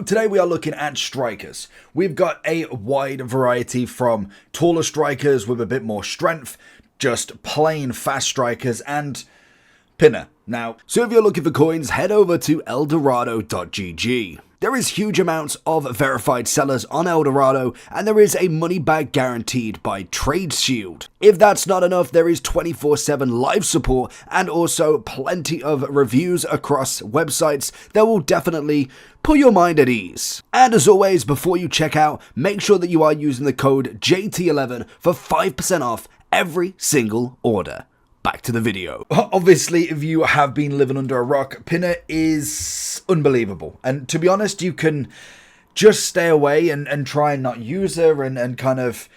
today we are looking at strikers. We've got a wide variety from taller strikers with a bit more strength, just plain fast strikers, and pinner. Now, so if you're looking for coins, head over to Eldorado.gg. There is huge amounts of verified sellers on Eldorado, and there is a money back guaranteed by TradeShield. If that's not enough, there is 24/7 live support and also plenty of reviews across websites that will definitely put your mind at ease. And as always, before you check out, make sure that you are using the code JT11 for 5% off every single order. Back to the video. Obviously, if you have been living under a rock, Pinner is unbelievable. And to be honest, you can just stay away and try and not use her and kind of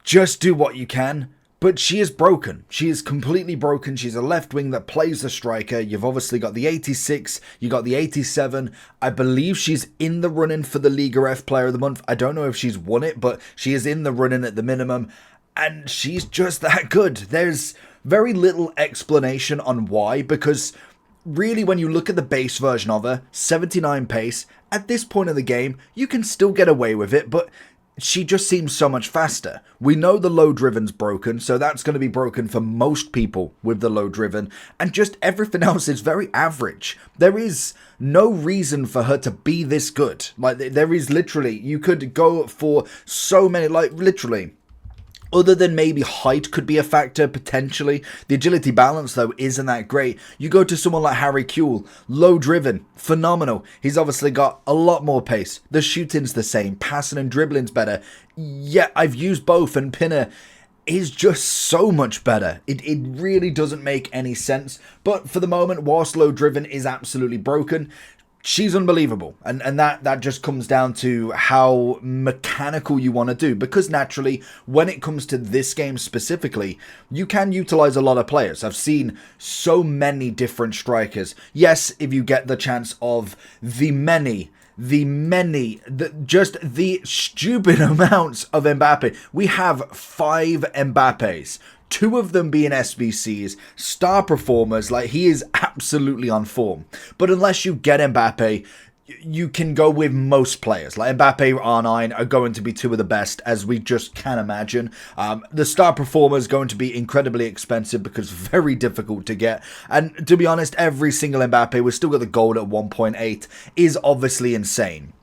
just do what you can. But she is broken. She is completely broken. She's a left wing that plays the striker. You've obviously got the 86, you got the 87. I believe she's in the running for the Liga F Player of the Month. I don't know if she's won it, but she is in the running at the minimum. And she's just that good. There's very little explanation on why, because really when you look at the base version of her, 79 pace, at this point of the game, you can still get away with it, but she just seems so much faster. We know the low driven's broken, so that's going to be broken for most people with the low driven, and just everything else is very average. There is no reason for her to be this good. Like, there is literally, you could go for so many, like, literally, other than maybe height could be a factor, potentially. The agility balance, though, isn't that great. You go to someone like Harry Kewell, low driven, phenomenal. He's obviously got a lot more pace. The shooting's the same, passing and dribbling's better. Yeah, I've used both, and Pinner is just so much better. It really doesn't make any sense. But for the moment, whilst low driven is absolutely broken, she's unbelievable, and that just comes down to how mechanical you want to do, because naturally when it comes to this game specifically, you can utilize a lot of players. I've seen so many different strikers. Yes, if you get the chance of just the stupid amounts of Mbappe. We have 5 Mbappes. 2 of them being SBCs, star performers, like he is absolutely on form. But unless you get Mbappe, you can go with most players. Like Mbappe, R9 are going to be 2 of the best, as we just can imagine. The star performer is going to be incredibly expensive because very difficult to get. And to be honest, every single Mbappe, we've still got the gold at 1.8, is obviously insane.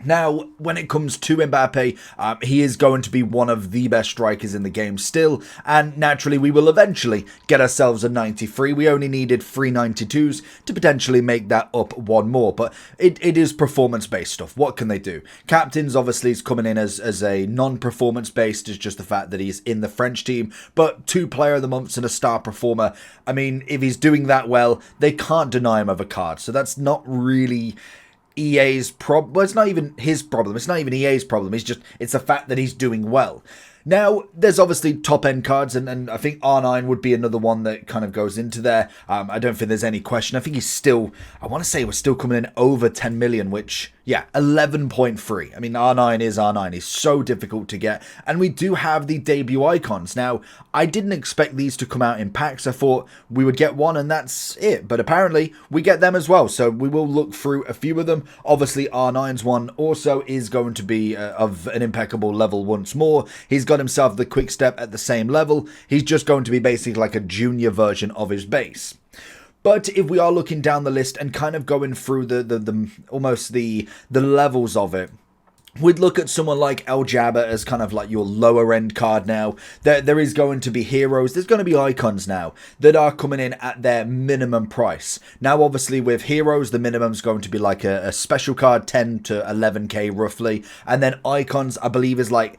Now, when it comes to Mbappe, he is going to be one of the best strikers in the game still, and naturally we will eventually get ourselves a 93. We only needed 3 92s to potentially make that up 1 more, but it is performance-based stuff. What can they do? Captains obviously is coming in as a non-performance-based, is just the fact that he's in the French team, but 2 player of the months and a star performer. I mean, if he's doing that well, they can't deny him of a card, so that's not really EA's problem. Well, it's not even his problem. It's not even EA's problem. It's the fact that he's doing well. Now, there's obviously top-end cards, and I think R9 would be another one that kind of goes into there. I don't think there's any question. I think he's still, I want to say we're still coming in over 10 million, which, yeah, 11.3. I mean, R9 is R9. He's so difficult to get. And we do have the debut icons. Now, I didn't expect these to come out in packs. I thought we would get one and that's it. But apparently, we get them as well. So we will look through a few of them. Obviously, R9's one also is going to be of an impeccable level once more. He's got himself the quick step at the same level. He's just going to be basically like a junior version of his base. But if we are looking down the list and kind of going through the almost the levels of it, we'd look at someone like El Jabba as kind of like your lower end card now. There is going to be heroes. There's going to be icons now that are coming in at their minimum price. Now, obviously, with heroes, the minimum's going to be like a special card, 10 to 11k roughly. And then icons, I believe, is like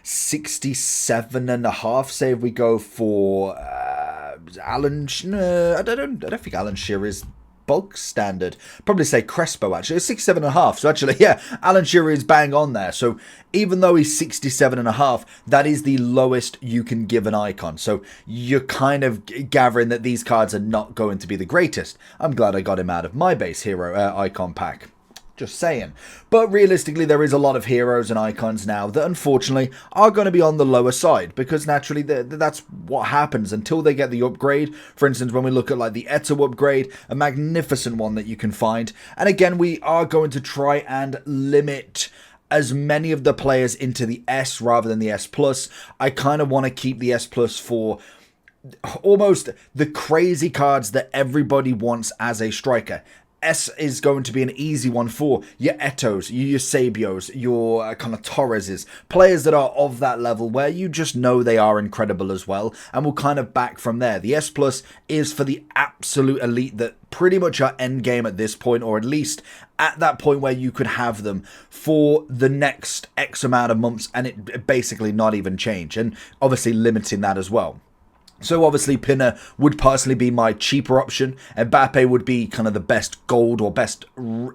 67.5. Say if we go for Alan, I don't think Alan Shearer is bulk standard. Probably say Crespo, actually. It's 67.5. So actually, yeah, Alan Shearer is bang on there. So even though he's 67.5, that is the lowest you can give an icon. So you're kind of gathering that these cards are not going to be the greatest. I'm glad I got him out of my base hero icon pack. Just saying. But realistically, there is a lot of heroes and icons now that unfortunately are going to be on the lower side, because naturally that's what happens until they get the upgrade. For instance, when we look at like the Eto upgrade, a magnificent one that you can find. And again, we are going to try and limit as many of the players into the S rather than the S+. I kind of want to keep the S+ for almost the crazy cards that everybody wants as a striker. S is going to be an easy one for your Etos, your Eusebios, your kind of Torreses, players that are of that level where you just know they are incredible as well, and we'll kind of back from there. The S+ is for the absolute elite that pretty much are endgame at this point, or at least at that point where you could have them for the next X amount of months and it basically not even change, and obviously limiting that as well. So obviously Pinner would personally be my cheaper option. Mbappe would be kind of the best gold or best in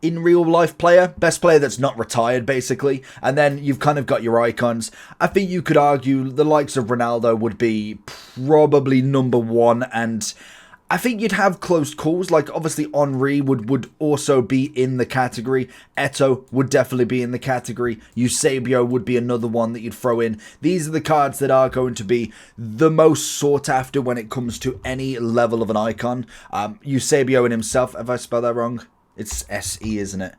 real life player. Best player that's not retired basically. And then you've kind of got your icons. I think you could argue the likes of Ronaldo would be probably number one, and I think you'd have close calls, like obviously Henry would also be in the category. Eto would definitely be in the category. Eusebio would be another one that you'd throw in. These are the cards that are going to be the most sought after when it comes to any level of an icon. Eusebio in himself, have I spelled that wrong? It's SE, isn't it?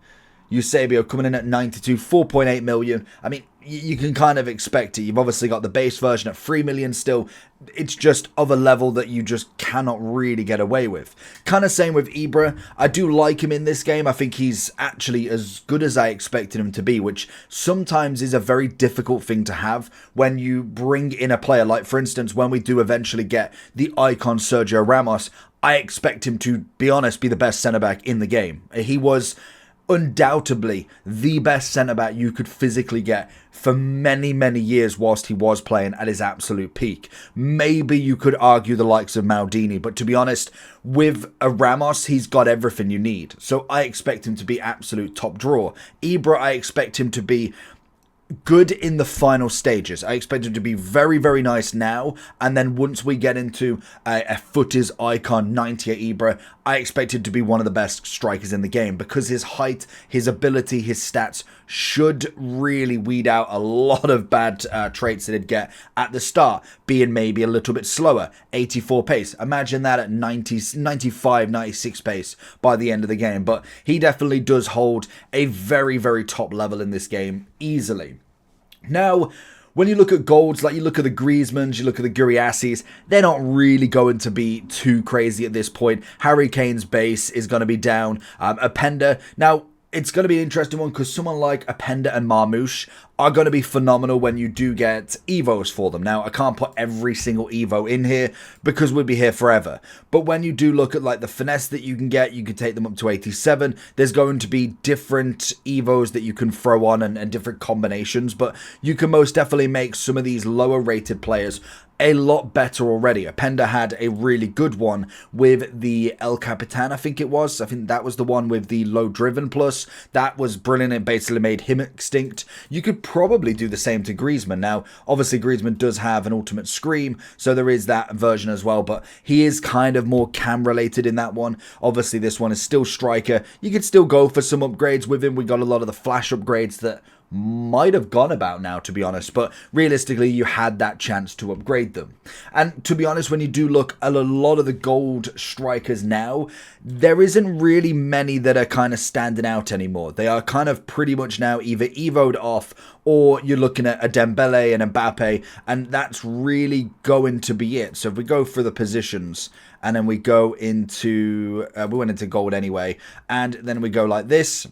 Eusebio coming in at 92, 4.8 million. I mean, you can kind of expect it. You've obviously got the base version at 3 million still. It's just of a level that you just cannot really get away with. Kind of same with Ibra. I do like him in this game. I think he's actually as good as I expected him to be, which sometimes is a very difficult thing to have when you bring in a player. Like, for instance, when we do eventually get the icon Sergio Ramos, I expect him to, be honest, be the best centre-back in the game. He was undoubtedly the best centre-back you could physically get for many, many years whilst he was playing at his absolute peak. Maybe you could argue the likes of Maldini, but to be honest, with a Ramos, he's got everything you need. So I expect him to be absolute top draw. Ibra, I expect him to be good in the final stages. I expect him to be very, very nice now, and then once we get into a footies icon 98 Ibra, I expect him to be one of the best strikers in the game, because his height, his ability, his stats should really weed out a lot of bad traits that he'd get at the start, being maybe a little bit slower. 84 pace, imagine that at 90, 95, 96 pace by the end of the game. But he definitely does hold a very, very top level in this game easily. Now, when you look at golds, like you look at the Griezmanns, you look at the Guriasis, they're not really going to be too crazy at this point. Harry Kane's base is going to be down. Openda, now it's going to be an interesting one, because someone like Openda and Marmoush are going to be phenomenal when you do get Evos for them. Now, I can't put every single Evo in here because we'd be here forever. But when you do look at like the finesse that you can get, you can take them up to 87. There's going to be different Evos that you can throw on and different combinations. But you can most definitely make some of these lower rated players a lot better already. Openda had a really good one with the El Capitan, I think it was. I think that was the one with the low driven plus. That was brilliant. It basically made him extinct. You could probably do the same to Griezmann. Now, obviously Griezmann does have an ultimate scream, so there is that version as well, but he is kind of more cam related in that one. Obviously this one is still striker. You could still go for some upgrades with him. We got a lot of the flash upgrades that might have gone about now, to be honest, but realistically you had that chance to upgrade them. And to be honest, when you do look at a lot of the gold strikers now, there isn't really many that are kind of standing out anymore. They are kind of pretty much now either evoed off, or you're looking at a Dembele and Mbappe, and that's really going to be it. So if we go through the positions, and then we go into we went into gold anyway, and then we go like this,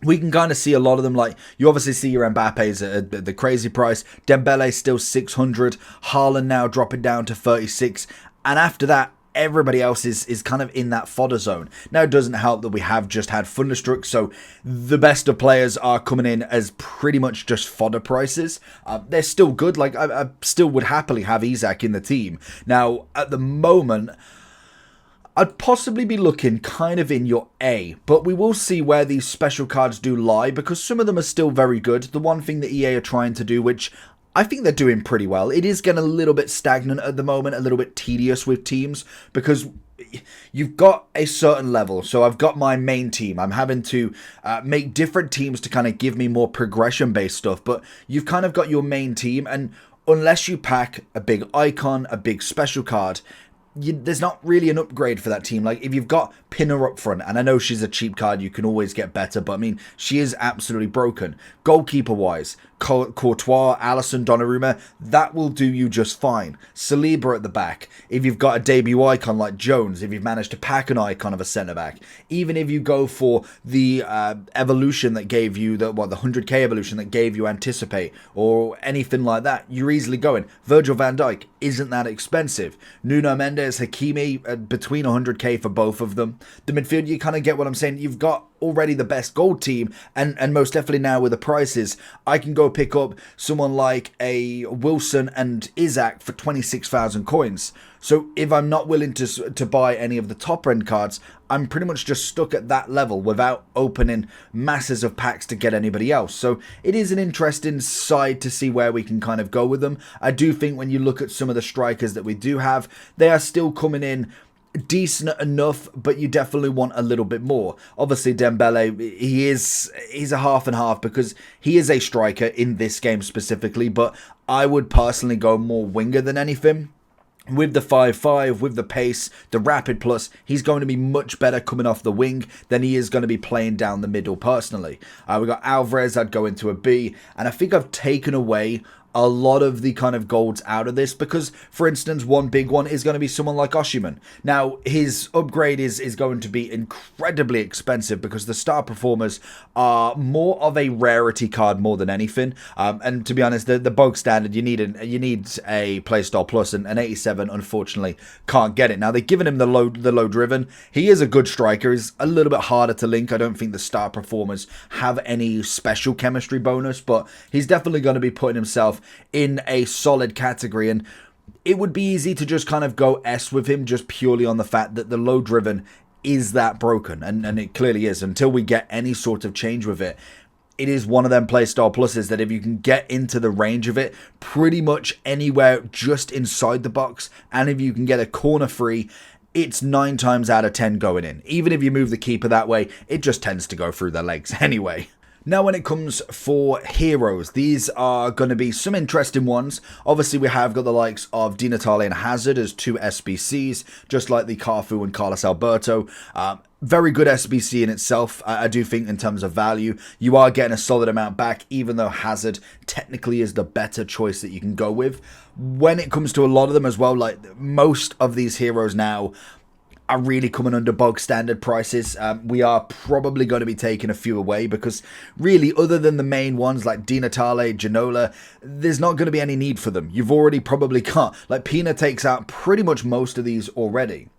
we can kind of see a lot of them. Like, you obviously see your Mbappe's at the crazy price. Dembele still 600. Haaland now dropping down to 36. And after that, everybody else is kind of in that fodder zone. Now, it doesn't help that we have just had Thunderstruck, so the best of players are coming in as pretty much just fodder prices. They're still good. Like, I still would happily have Isak in the team. Now, at the moment, I'd possibly be looking kind of in your A, but we will see where these special cards do lie, because some of them are still very good. The one thing that EA are trying to do, which I think they're doing pretty well, it is getting a little bit stagnant at the moment, a little bit tedious with teams, because you've got a certain level. So I've got my main team. I'm having to make different teams to kind of give me more progression based stuff. But you've kind of got your main team, and unless you pack a big icon, a big special card, there's not really an upgrade for that team. Like, if you've got Pinner up front, and I know she's a cheap card, you can always get better, but I mean, she is absolutely broken. Goalkeeper-wise, Courtois, Alisson, Donnarumma, that will do you just fine. Saliba at the back, if you've got a debut icon like Jones, if you've managed to pack an icon of a centre-back, even if you go for the evolution that gave you, the 100k evolution that gave you Anticipate, or anything like that, you're easily going. Virgil van Dijk isn't that expensive. Nuno Mendes, Hakimi, between 100k for both of them. The midfield, you kind of get what I'm saying. You've got already the best gold team, and most definitely now with the prices, I can go pick up someone like a Wilson and Isaac for 26,000 coins. So if I'm not willing to buy any of the top end cards, I'm pretty much just stuck at that level without opening masses of packs to get anybody else. So it is an interesting side to see where we can kind of go with them. I do think when you look at some of the strikers that we do have, they are still coming in decent enough, but you definitely want a little bit more. Obviously Dembele, he's a half and half because he is a striker in this game specifically, but I would personally go more winger than anything. With the 5-5, with the pace, the rapid plus, he's going to be much better coming off the wing than he is going to be playing down the middle personally. We got Alvarez, I'd go into a B, and I think I've taken away a lot of the kind of golds out of this because, for instance, one big one is going to be someone like Osimhen. Now, his upgrade is going to be incredibly expensive because the star performers are more of a rarity card more than anything. And to be honest, the bog standard, you need a Playstyle Plus, and an 87 unfortunately can't get it. Now, they've given him the low driven. He is a good striker. He's a little bit harder to link. I don't think the star performers have any special chemistry bonus, but he's definitely going to be putting himself in a solid category, and it would be easy to just kind of go S with him just purely on the fact that the low driven is that broken, and it clearly is. Until we get any sort of change with it, it is one of them Playstyle Pluses that if you can get into the range of it pretty much anywhere just inside the box, and if you can get a corner free, it's 9 times out of 10 going in. Even if you move the keeper that way, it just tends to go through their legs anyway. Now, when it comes for heroes, these are going to be some interesting ones. Obviously, we have got the likes of Di Natale and Hazard as 2 SBCs, just like the Cafu and Carlos Alberto. Very good SBC in itself. I do think in terms of value, you are getting a solid amount back, even though Hazard technically is the better choice that you can go with. When it comes to a lot of them as well, like most of these heroes now are really coming under bog standard prices. We are probably going to be taking a few away because really, other than the main ones like Di Natale, Ginola, there's not going to be any need for them. You've already probably got, like, Pina takes out pretty much most of these already.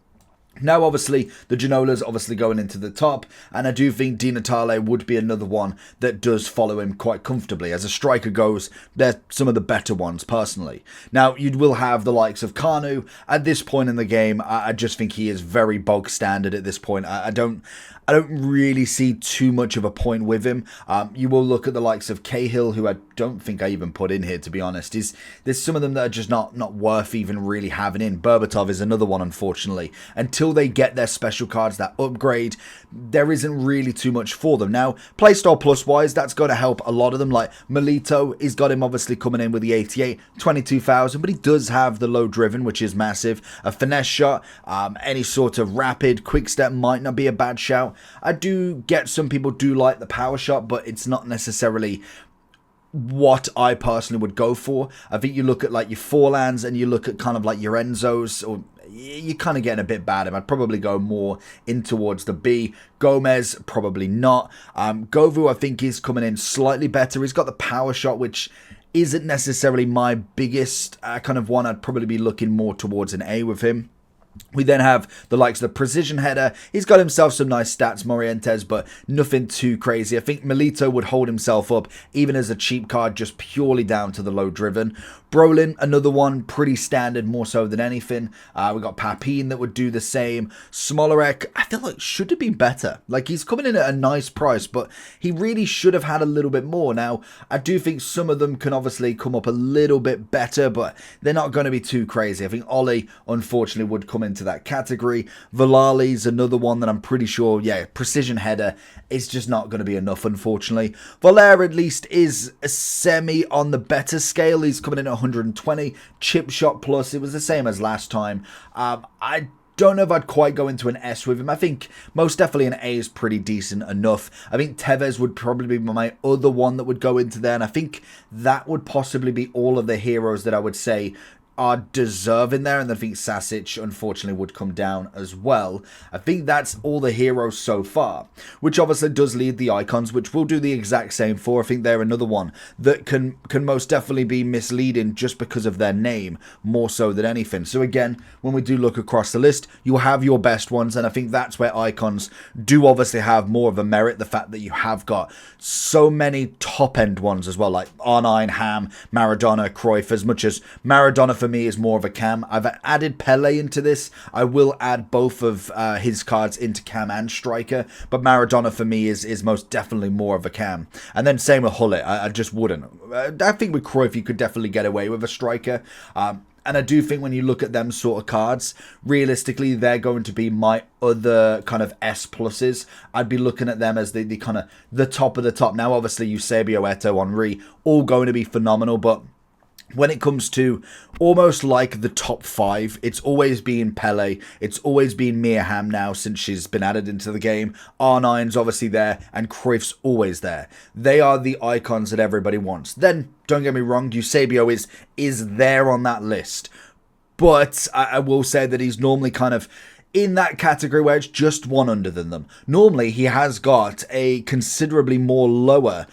Now, obviously, the Ginola's obviously going into the top, and I do think Di Natale would be another one that does follow him quite comfortably. As a striker goes, they're some of the better ones, personally. Now, you will have the likes of Kanu. At this point in the game, I just think he is very bog standard at this point. I don't really see too much of a point with him. You will look at the likes of Cahill, who I don't think I even put in here, to be honest. There's some of them that are just not worth even really having in. Berbatov is another one, unfortunately. Until they get their special cards that upgrade, there isn't really too much for them. Now, Playstyle Plus wise, that's going to help a lot of them. Like Melito, he's got him obviously coming in with the 88, 22,000, but he does have the low driven, which is massive. A finesse shot, any sort of rapid, quick step might not be a bad shout. I do get some people do like the power shot, but it's not necessarily what I personally would go for. I think you look at like your Forlans and you look at kind of like your Enzos, or you're kind of getting a bit bad. I'd probably go more in towards the B. Gomez, probably not. Govu, I think, is coming in slightly better. He's got the power shot, which isn't necessarily my biggest kind of one. I'd probably be looking more towards an A with him. We then have the likes of the precision header. He's got himself some nice stats, Morientes, but nothing too crazy. I think Melito would hold himself up even as a cheap card, just purely down to the low driven. Brolin, another one, pretty standard, more so than anything. We got Papin that would do the same. Smolarek, I feel like should have been better. Like, he's coming in at a nice price, but he really should have had a little bit more. Now, I do think some of them can obviously come up a little bit better, but they're not going to be too crazy. I think Ollie, unfortunately, would come into that category. Valali's another one that I'm pretty sure, yeah, precision header is just not going to be enough, unfortunately. Volair at least is a semi on the better scale. He's coming in at 120. Chip shot plus, it was the same as last time. I don't know if I'd quite go into an S with him. I think most definitely an A is pretty decent enough. I think Tevez would probably be my other one that would go into there. And I think that would possibly be all of the heroes that I would say are deserving there, and I think Sasic unfortunately would come down as well. I think that's all the heroes so far, which obviously does lead the icons, which we'll do the exact same for. I think they're another one that can most definitely be misleading just because of their name, more so than anything. So again, when we do look across the list, you'll have your best ones, and I think that's where icons do obviously have more of a merit, the fact that you have got so many top-end ones as well, like R9, Ham, Maradona, Cruyff, as much as Maradona for me is more of a cam. I've added Pele into this. I will add both of his cards into cam and striker, but Maradona for me is most definitely more of a cam. And then same with Hullet. I just wouldn't. I think with Cruyff you could definitely get away with a striker. And I do think when you look at them sort of cards, realistically, they're going to be my other kind of S pluses. I'd be looking at them as the kind of the top of the top. Now, obviously, Eusebio, Eto'o, Henry, all going to be phenomenal, but when it comes to almost like the top 5, it's always been Pele, it's always been Mia Hamm now since she's been added into the game. R9's obviously there, and Cruyff's always there. They are the icons that everybody wants. Then, don't get me wrong, Eusebio is there on that list. But I will say that he's normally kind of in that category where it's just one under than them. Normally, he has got a considerably more lower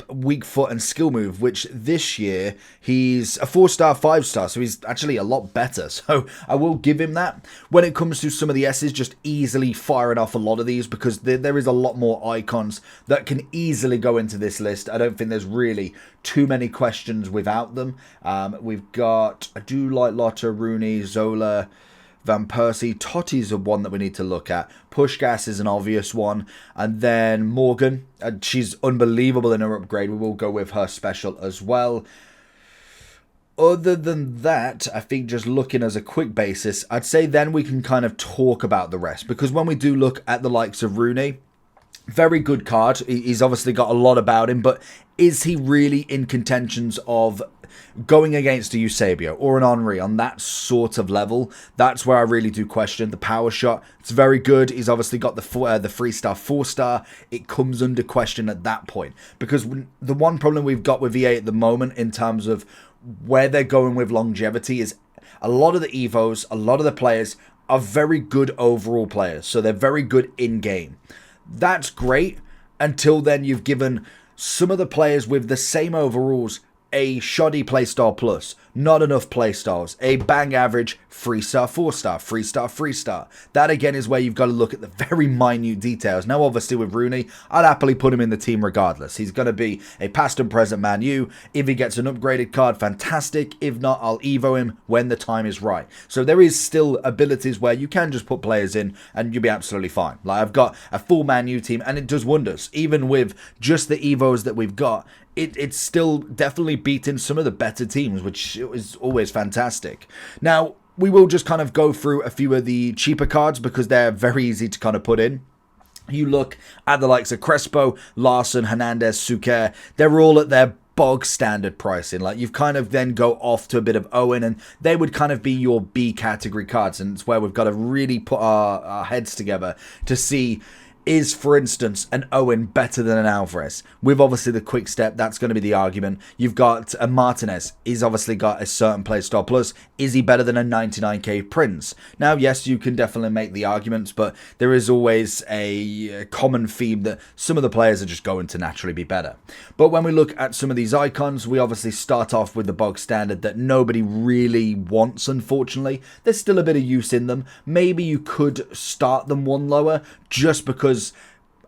weak foot and skill move, which this year he's a 4-star, 5-star, so he's actually a lot better. So I will give him that. When it comes to some of the S's, just easily firing off a lot of these because there is a lot more icons that can easily go into this list. I don't think there's really too many questions without them. We've got, I do like Lotta, Rooney, Zola, Van Persie. Totti's a one that we need to look at. Pushkas is an obvious one. And then Morgan. She's unbelievable in her upgrade. We will go with her special as well. Other than that, I think just looking as a quick basis, I'd say then we can kind of talk about the rest. Because when we do look at the likes of Rooney, very good card. He's obviously got a lot about him. But is he really in contentions of going against a Eusebio or an Henry on that sort of level? That's where I really do question the power shot. It's very good. He's obviously got the 3-star, 4-star. It comes under question at that point because the one problem we've got with EA at the moment in terms of where they're going with longevity is a lot of the Evos, a lot of the players are very good overall players. So they're very good in game. That's great until then you've given some of the players with the same overalls a shoddy playstyle plus, not enough playstyles, a bang average 3-star, 4-star, 3-star, 3-star. That again is where you've got to look at the very minute details. Now obviously with Rooney, I'd happily put him in the team regardless. He's going to be a past and present Man U. If he gets an upgraded card, fantastic. If not, I'll Evo him when the time is right. So there is still abilities where you can just put players in and you'll be absolutely fine. Like I've got a full Man U team and it does wonders. Even with just the Evos that we've got, it's still definitely beating some of the better teams, which is always fantastic. Now, we will just kind of go through a few of the cheaper cards because they're very easy to kind of put in. You look at the likes of Crespo, Larson, Hernandez, Suker, they're all at their bog standard pricing. Like you've kind of then go off to a bit of Owen and they would kind of be your B category cards, and it's where we've got to really put our heads together to see, is, for instance, an Owen better than an Alvarez? With obviously the quick step, that's going to be the argument. You've got a Martinez. He's obviously got a certain playstyle plus. Is he better than a 99k Prince? Now, yes, you can definitely make the arguments, but there is always a common theme that some of the players are just going to naturally be better. But when we look at some of these icons, we obviously start off with the bog standard that nobody really wants, unfortunately. There's still a bit of use in them. Maybe you could start them one lower, just because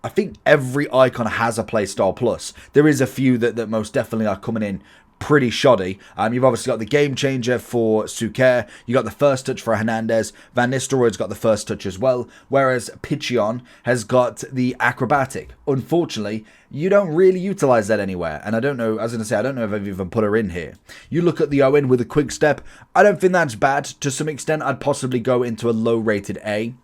I think every icon has a playstyle plus. There is a few that most definitely are coming in pretty shoddy. You've obviously got the game changer for Suker, you got the first touch for Hernandez, Van Nistelrooy's got the first touch as well, whereas Pichion has got the acrobatic. Unfortunately, you don't really utilize that anywhere, and I don't know, I was going to say, I don't know if I've even put her in here. You look at the Owen with a quick step, I don't think that's bad. To some extent, I'd possibly go into a low-rated A.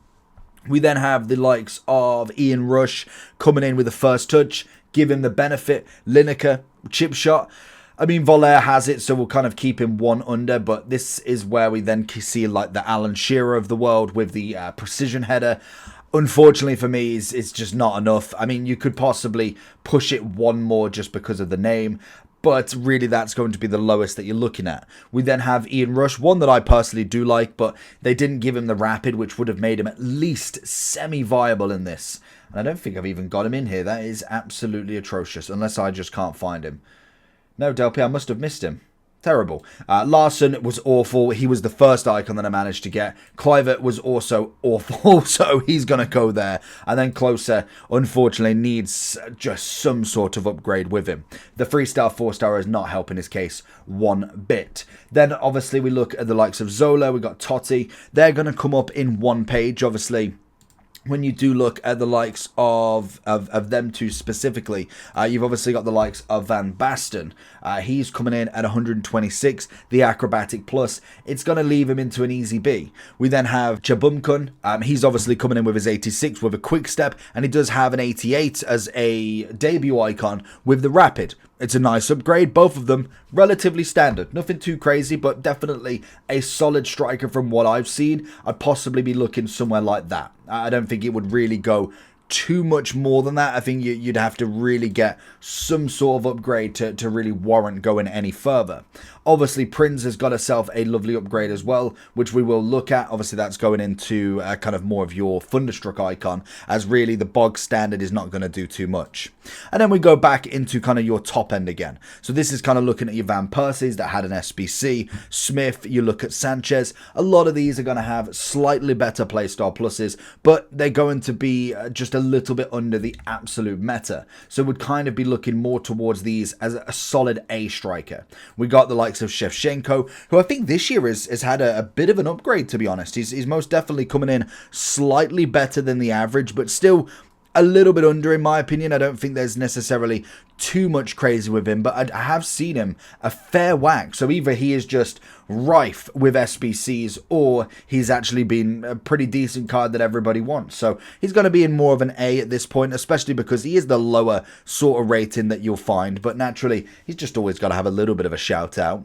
We then have the likes of Ian Rush coming in with the first touch, give him the benefit. Lineker, chip shot. I mean, Voller has it, so we'll kind of keep him one under, but this is where we then see like the Alan Shearer of the world with the precision header. Unfortunately for me, it's just not enough. I mean, you could possibly push it one more just because of the name, but really that's going to be the lowest that you're looking at. We then have Ian Rush, one that I personally do like, but they didn't give him the rapid, which would have made him at least semi-viable in this. And I don't think I've even got him in here. That is absolutely atrocious, unless I just can't find him. No, Delpy, I must have missed him. Terrible. Larson was awful. He was the first icon that I managed to get. Kluivert was also awful, so he's going to go there. And then Klose, unfortunately, needs just some sort of upgrade with him. The 3-star, 4-star is not helping his case one bit. Then, obviously, we look at the likes of Zola. We've got Totti. They're going to come up in one page, obviously. When you do look at the likes of them two specifically, you've obviously got the likes of Van Basten. He's coming in at 126, the acrobatic plus. It's going to leave him into an easy B. We then have Chabumkun. He's obviously coming in with his 86 with a quick step, and he does have an 88 as a debut icon with the rapid. It's a nice upgrade, both of them relatively standard. Nothing too crazy, but definitely a solid striker from what I've seen. I'd possibly be looking somewhere like that. I don't think it would really go too much more than that. I think you'd have to really get some sort of upgrade to really warrant going any further. Obviously, Prinz has got herself a lovely upgrade as well, which we will look at. Obviously, that's going into kind of more of your Thunderstruck icon, as really the bog standard is not going to do too much. And then we go back into kind of your top end again. So this is kind of looking at your Van Persies that had an SBC. Smith, you look at Sanchez. A lot of these are going to have slightly better playstyle pluses, but they're going to be just a little bit under the absolute meta. So we'd kind of be looking more towards these as a solid A striker. We got the likes of Shevchenko, who I think this year has had a bit of an upgrade, to be honest. He's most definitely coming in slightly better than the average, but still a little bit under, in my opinion. I don't think there's necessarily too much crazy with him, but I have seen him a fair whack. So either he is just rife with SBCs, or he's actually been a pretty decent card that everybody wants. So he's going to be in more of an A at this point, especially because he is the lower sort of rating that you'll find. But naturally, he's just always got to have a little bit of a shout out.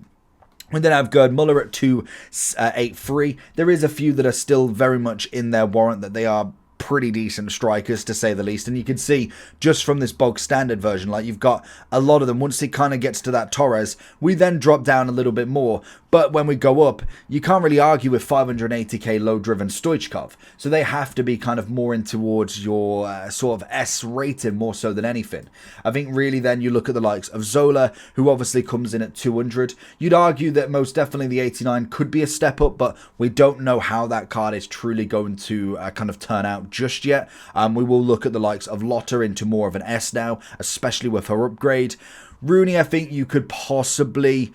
We then have Gerd Muller at 283. There is a few that are still very much in their warrant that they are pretty decent strikers, to say the least. And you can see just from this bog standard version, like, you've got a lot of them. Once it kind of gets to that Torres, we then drop down a little bit more. But when we go up, you can't really argue with 580k low driven Stoichkov. So they have to be kind of more in towards your sort of S rating more so than anything. I think really then you look at the likes of Zola, who obviously comes in at 200. You'd argue that most definitely the 89 could be a step up, but we don't know how that card is truly going to kind of turn out just yet. We will look at the likes of Lotta into more of an S now, especially with her upgrade. Rooney, I think you could possibly...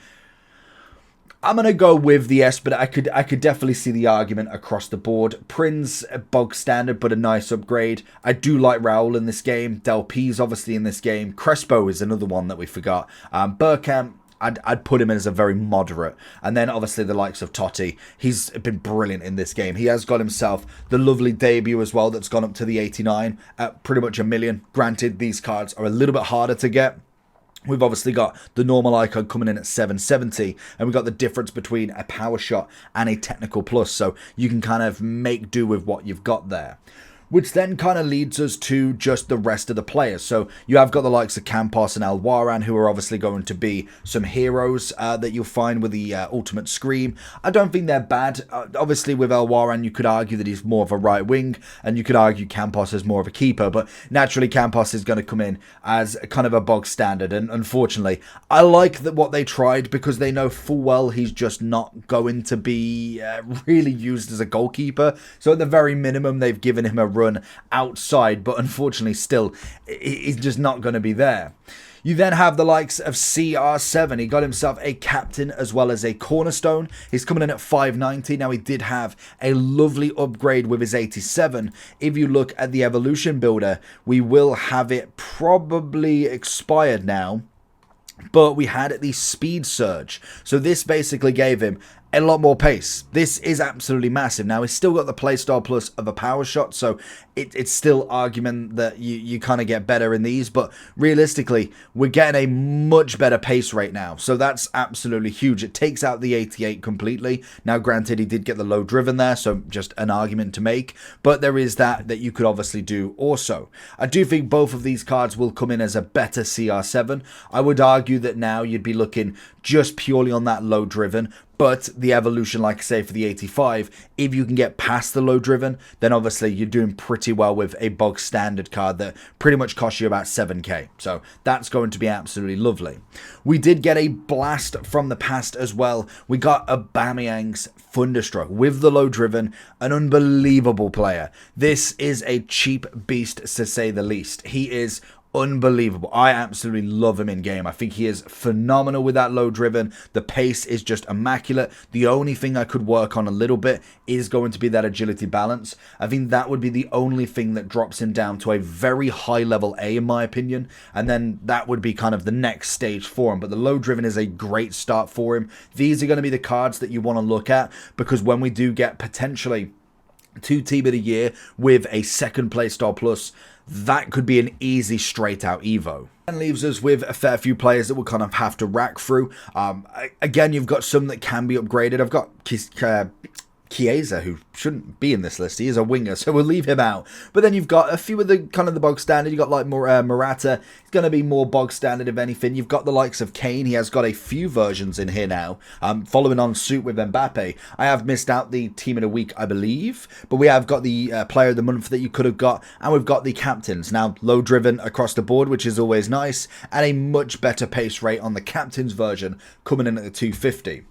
I'm going to go with the S, but I could definitely see the argument across the board. Prinz, bog standard, but a nice upgrade. I do like Raul in this game. Del P's obviously in this game. Crespo is another one that we forgot. Bergkamp, I'd put him in as a very moderate. And then obviously the likes of Totti. He's been brilliant in this game. He has got himself the lovely debut as well that's gone up to the 89 at pretty much $1 million. Granted, these cards are a little bit harder to get. We've obviously got the normal icon coming in at 770, and we've got the difference between a power shot and a technical plus, so you can kind of make do with what you've got there. Which then kind of leads us to just the rest of the players. So you have got the likes of Campos and Elwaran, who are obviously going to be some heroes that you'll find with the Ultimate Scream. I don't think they're bad. Obviously with Elwaran, you could argue that he's more of a right wing, and you could argue Campos is more of a keeper, but naturally Campos is going to come in as kind of a bog standard, and unfortunately, I like that what they tried, because they know full well he's just not going to be really used as a goalkeeper. So at the very minimum, they've given him a run outside, but unfortunately still, it's just not going to be there. You then have the likes of CR7. He got himself a captain as well as a cornerstone. He's coming in at 590. Now, he did have a lovely upgrade with his 87. If you look at the evolution builder, we will have it probably expired now, but we had the speed surge. So this basically gave him a lot more pace. This is absolutely massive. Now, he's still got the playstyle plus of a power shot, so it's still argument that you kind of get better in these, but realistically, we're getting a much better pace rate now, so that's absolutely huge. It takes out the 88 completely. Now, granted, he did get the low driven there, so just an argument to make, but there is that you could obviously do also. I do think both of these cards will come in as a better CR7. I would argue that now you'd be looking just purely on that low driven, but the evolution, like I say, for the 85, if you can get past the low driven, then obviously you're doing pretty well with a bog standard card that pretty much costs you about 7k. So that's going to be absolutely lovely. We did get a blast from the past as well. We got Aubameyang's Thunderstruck with the low driven, an unbelievable player. This is a cheap beast to say the least. He is unbelievable. I absolutely love him in game. I think he is phenomenal with that low driven. The pace is just immaculate. The only thing I could work on a little bit is going to be that agility balance. I think that would be the only thing that drops him down to a very high level A in my opinion, and then that would be kind of the next stage for him. But the low driven is a great start for him. These are going to be the cards that you want to look at, because when we do get potentially 2 Team of the Year with a second playstyle plus, that could be an easy straight out Evo. And leaves us with a fair few players that we'll kind of have to rack through. Again, you've got some that can be upgraded. I've got Chiesa, who shouldn't be in this list. He is a winger, so we'll leave him out. But then you've got a few of the kind of the bog standard. You've got like Morata. He's going to be more bog standard if anything. You've got the likes of Kane. He has got a few versions in here now. Following on suit with Mbappe. I have missed out the team of the week, I believe. But we have got the player of the month that you could have got. And we've got the captains. Now, low driven across the board, which is always nice. And a much better pace rate on the captains version, coming in at the 250.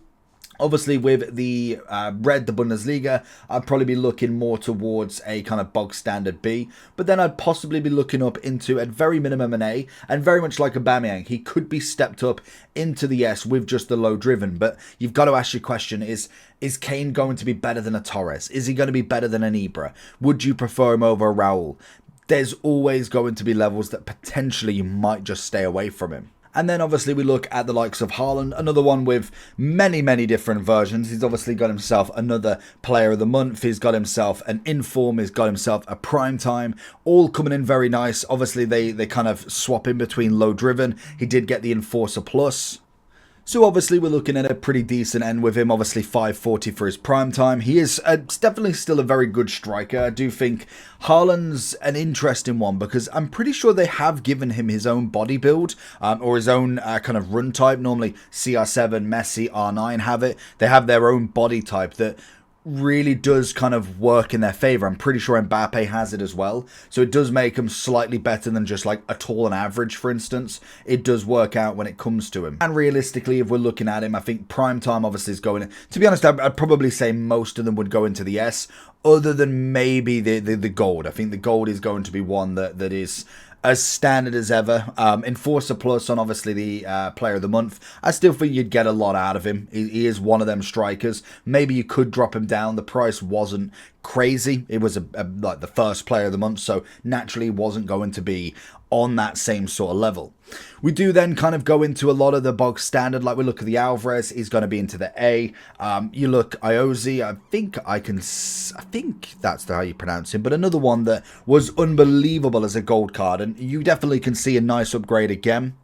Obviously, with the red, the Bundesliga, I'd probably be looking more towards a kind of bog standard B. But then I'd possibly be looking up into, at very minimum, an A. And very much like Aubameyang, he could be stepped up into the S with just the low driven. But you've got to ask your question, is Kane going to be better than a Torres? Is he going to be better than an Ibra? Would you prefer him over a Raul? There's always going to be levels that potentially you might just stay away from him. And then obviously we look at the likes of Haaland, another one with many, many different versions. He's obviously got himself another player of the month. He's got himself an inform. He's got himself a prime time. All coming in very nice. Obviously they kind of swap in between low driven. He did get the Enforcer Plus. So obviously we're looking at a pretty decent end with him, obviously 540 for his prime time. He is definitely still a very good striker. I do think Haaland's an interesting one because I'm pretty sure they have given him his own body build or his own kind of run type. Normally CR7, Messi, R9 have it. They have their own body type that really does kind of work in their favour. I'm pretty sure Mbappe has it as well. So it does make him slightly better than just like a tall and average, for instance. It does work out when it comes to him. And realistically, if we're looking at him, I think prime time obviously is going in. To be honest, I'd probably say most of them would go into the S, other than maybe the gold. I think the gold is going to be one that is as standard as ever. Enforcer Plus on obviously the player of the month. I still think you'd get a lot out of him. He is one of them strikers. Maybe you could drop him down. The price wasn't crazy. It was like the first player of the month, so naturally wasn't going to be on that same sort of level. We do then kind of go into a lot of the bog standard. Like we look at the Alvarez, he's going to be into the A. You look Iozi, I think that's how you pronounce him, but another one that was unbelievable as a gold card, and you definitely can see a nice upgrade again.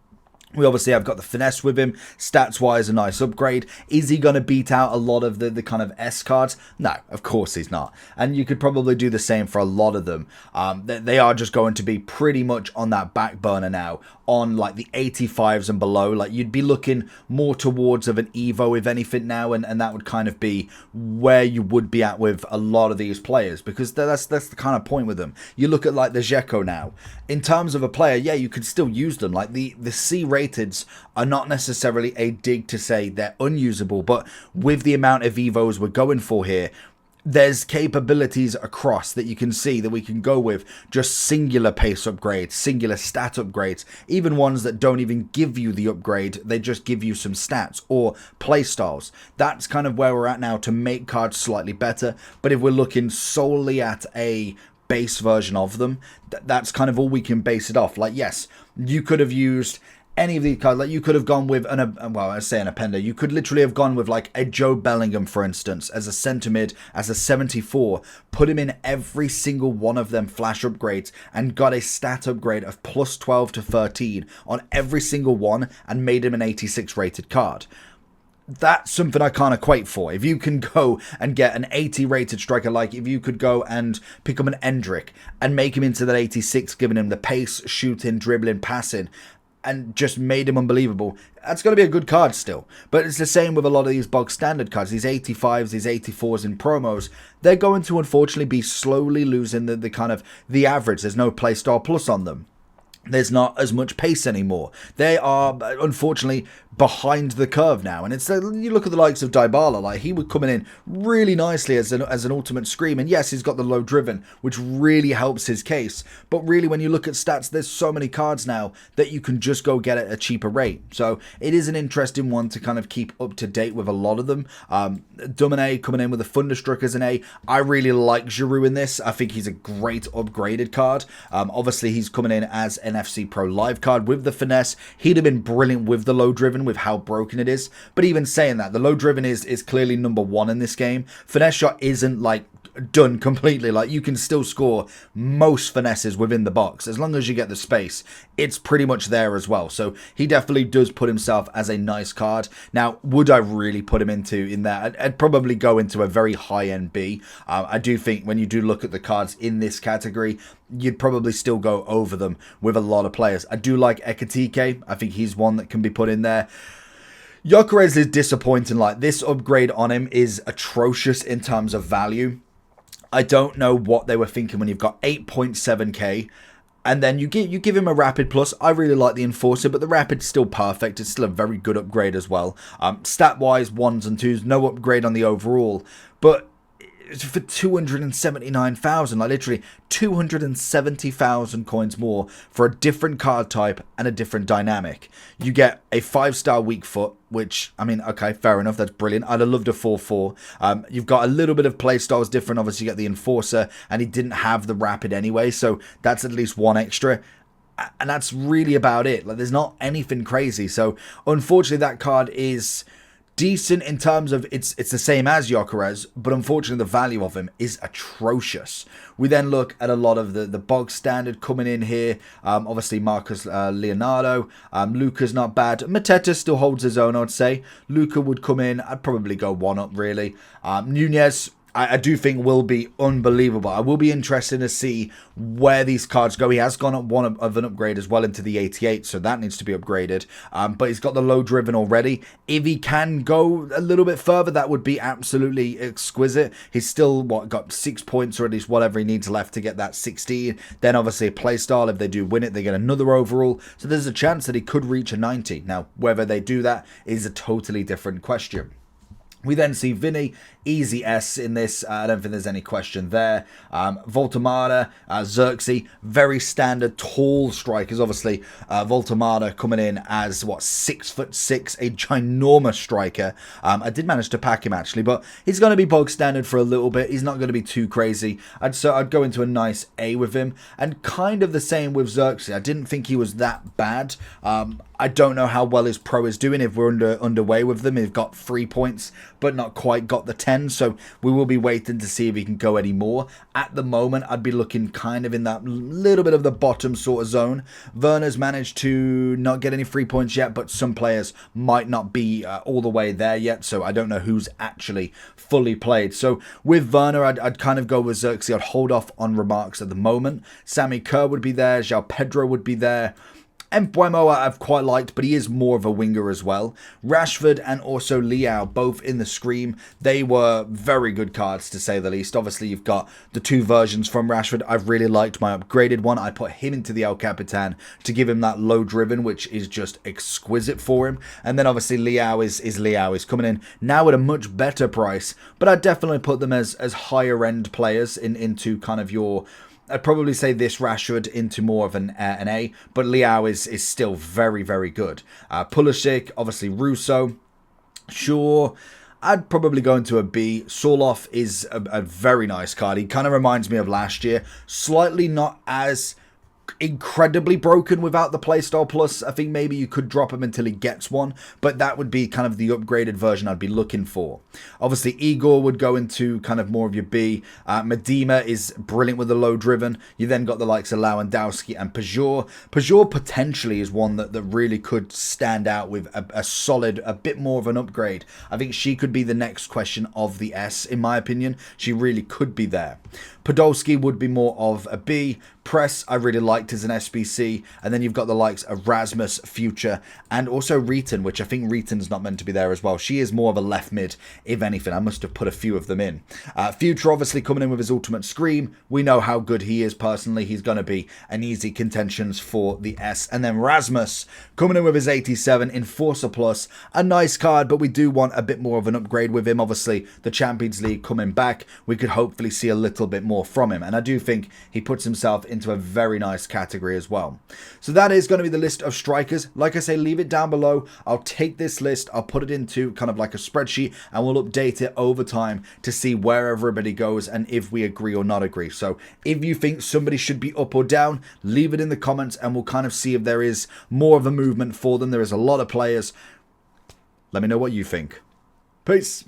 We obviously have got the finesse with him. Stats-wise, a nice upgrade. Is he going to beat out a lot of the kind of S cards? No, of course he's not. And you could probably do the same for a lot of them. They are just going to be pretty much on that back burner now, on like the 85s and below. Like you'd be looking more towards of an Evo, if anything, now, and that would kind of be where you would be at with a lot of these players, because that's the kind of point with them. You look at like the Dzeko now. In terms of a player, yeah, you could still use them. Like the C rateds are not necessarily a dig to say they're unusable, but with the amount of Evos we're going for here, there's capabilities across that you can see that we can go with just singular pace upgrades, singular stat upgrades, even ones that don't even give you the upgrade, they just give you some stats or playstyles. That's kind of where we're at now to make cards slightly better. But if we're looking solely at a base version of them, that's kind of all we can base it off. Like, yes, you could have used any of these cards. Like, you could have gone with well, I say an appender. You could literally have gone with like a Joe Bellingham, for instance, as a centre mid, as a 74. Put him in every single one of them flash upgrades and got a stat upgrade of plus 12 to 13 on every single one and made him an 86 rated card. That's something I can't equate for. If you can go and get an 80 rated striker, like if you could go and pick up an Endrick and make him into that 86, giving him the pace, shooting, dribbling, passing, and just made him unbelievable, that's going to be a good card still. But it's the same with a lot of these bog standard cards, these 85s, these 84s in promos. They're going to unfortunately be slowly losing the kind of the average. There's no playstyle plus on them. There's not as much pace anymore. They are, unfortunately, behind the curve now. And it's you look at the likes of Dybala, like he was coming in really nicely as an ultimate scream. And yes, he's got the low driven, which really helps his case. But really, when you look at stats, there's so many cards now that you can just go get at a cheaper rate. So it is an interesting one to kind of keep up to date with a lot of them. Dumine coming in with a Thunderstruck as an A. I really like Giroud in this. I think he's a great upgraded card. Obviously, he's coming in as an FC Pro Live card with the finesse. He'd have been brilliant with the low driven, with how broken it is. But even saying that, the low driven is clearly number one in this game. Finesse shot isn't like done completely. Like, you can still score most finesses within the box as long as you get the space. It's pretty much there as well. So he definitely does put himself as a nice card. Now, would I really put him in there? I'd probably go into a very high end B. I do think when you do look at the cards in this category, you'd probably still go over them with a lot of players. I do like Ekitike. I think he's one that can be put in there. Gyökeres is disappointing. Like, this upgrade on him is atrocious in terms of value. I don't know what they were thinking when you've got 8.7k and then you give him a Rapid Plus. I really like the Enforcer, but the Rapid's still perfect. It's still a very good upgrade as well. Stat-wise, 1s and 2s, no upgrade on the overall. But for 279,000, like literally 270,000 coins more for a different card type and a different dynamic. You get a 5-star weak foot, which, I mean, okay, fair enough, that's brilliant. I'd have loved a 4-4. You've got a little bit of playstyles different. Obviously, you get the Enforcer, and he didn't have the Rapid anyway, so that's at least one extra. And that's really about it. Like, there's not anything crazy. So, unfortunately, that card is decent in terms of it's the same as Gyökeres, but unfortunately the value of him is atrocious. We then look at a lot of the bog standard coming in here. Obviously Marcus Leonardo. Luka's not bad. Mateta still holds his own, I'd say. Luka would come in. I'd probably go one up, really. Nunez, I do think will be unbelievable. I will be interested to see where these cards go. He has gone up one of an upgrade as well into the 88, so that needs to be upgraded. But he's got the low driven already. If he can go a little bit further, that would be absolutely exquisite. He's still, got 6 points or at least whatever he needs left to get that 16. Then obviously a playstyle. If they do win it, they get another overall. So there's a chance that he could reach a 90. Now, whether they do that is a totally different question. We then see Vinny, easy S in this. I don't think there's any question there. Voltemada, Xerxes, very standard tall strikers. Obviously, Voltemada coming in as, 6'6", a ginormous striker. I did manage to pack him, actually, but he's going to be bog standard for a little bit. He's not going to be too crazy. I'd go into a nice A with him. And kind of the same with Xerxes. I didn't think he was that bad. I don't know how well his pro is doing if we're underway with them. He's got 3 points, but not quite got the 10. So we will be waiting to see if he can go any more. At the moment, I'd be looking kind of in that little bit of the bottom sort of zone. Werner's managed to not get any 3 points yet, but some players might not be all the way there yet. So I don't know who's actually fully played. So with Werner, I'd kind of go with Xerxes. I'd hold off on remarks at the moment. Sammy Kerr would be there. João Pedro would be there. Mbeumo I've quite liked, but he is more of a winger as well. Rashford and also Leao, both in the Scream. They were very good cards, to say the least. Obviously, you've got the two versions from Rashford. I've really liked my upgraded one. I put him into the El Capitan to give him that low driven, which is just exquisite for him. And then obviously Leao is Leao. He's coming in now at a much better price, but I'd definitely put them as higher end players into kind of your... I'd probably say this Rashford into more of an A, but Leao is still very, very good. Pulisic, obviously Russo, sure. I'd probably go into a B. Sorloth is a very nice card. He kind of reminds me of last year. Slightly not as incredibly broken without the playstyle plus. I think maybe you could drop him until he gets one, but that would be kind of the upgraded version I'd be looking for. Obviously Igor would go into kind of more of your B. Medina is brilliant with the low driven. You then got the likes of Lewandowski and Peugeot. Peugeot potentially is one that really could stand out with a solid, a bit more of an upgrade. I think she could be the next question of the S, in my opinion. She really could be there. Podolski would be more of a B. Press, I really liked as an SBC. And then you've got the likes of Rasmus, Future, and also Reeton, which I think Reeton's not meant to be there as well. She is more of a left mid, if anything. I must have put a few of them in. Future obviously coming in with his ultimate Scream. We know how good he is personally. He's going to be an easy contentions for the S. And then Rasmus coming in with his 87 Enforcer Plus. A nice card, but we do want a bit more of an upgrade with him. Obviously, the Champions League coming back. We could hopefully see a little bit more from him, and I do think he puts himself into a very nice category as well. So that is going to be the list of strikers. Like I say, leave it down below. I'll take this list, I'll put it into kind of like a spreadsheet, and we'll update it over time to see where everybody goes and if we agree or not agree. So if you think somebody should be up or down, leave it in the comments and we'll kind of see if there is more of a movement for them. There is a lot of players. Let me know what you think. Peace.